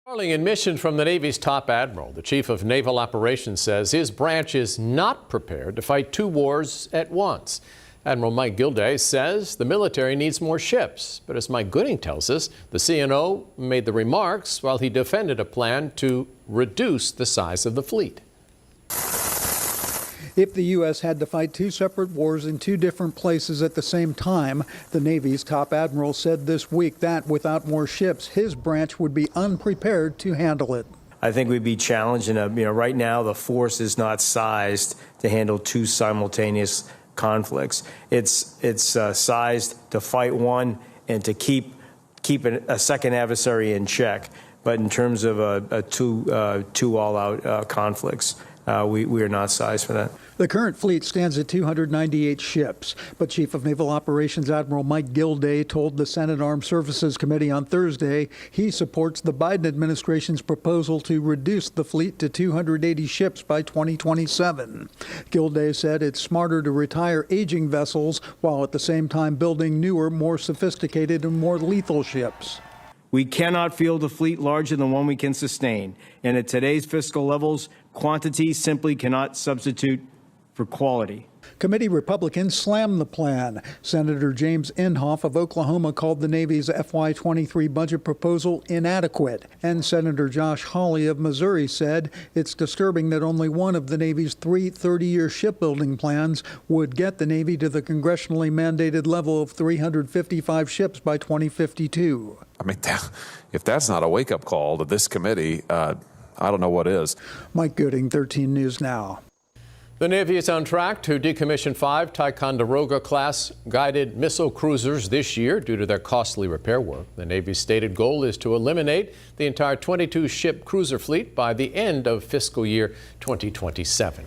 Following admission from the Navy's top admiral, the chief of naval operations says his branch is not prepared to fight two wars at once. Admiral Mike Gilday says the military needs more ships. But as Mike Gooding tells us, the CNO made the remarks while he defended a plan to reduce the size of the fleet. If the U.S. had to fight two separate wars in two different places at the same time, the Navy's top admiral said this week that without more ships, his branch would be unprepared to handle it. I think we'd be challenged. Right now the force is not sized to handle two simultaneous conflicts. It's sized to fight one and to keep a second adversary in check. But in terms of two all-out conflicts, we are not sized for that. The current fleet stands at 298 ships, but Chief of Naval Operations Admiral Mike Gilday told the Senate Armed Services Committee on Thursday he supports the Biden administration's proposal to reduce the fleet to 280 ships by 2027. Gilday said it's smarter to retire aging vessels while at the same time building newer, more sophisticated and more lethal ships. We cannot field a fleet larger than one we can sustain. And at today's fiscal levels, quantity simply cannot substitute for quality. Committee Republicans slammed the plan. Senator James Inhofe of Oklahoma called the Navy's FY23 budget proposal inadequate. And Senator Josh Hawley of Missouri said it's disturbing that only one of the Navy's three 30-year shipbuilding plans would get the Navy to the congressionally mandated level of 355 ships by 2052. I mean, if that's not a wake-up call to this committee, I don't know what is. Mike Gooding, 13 News Now. The Navy is on track to decommission 5 Ticonderoga-class guided missile cruisers this year due to their costly repair work. The Navy's stated goal is to eliminate the entire 22-ship cruiser fleet by the end of fiscal year 2027.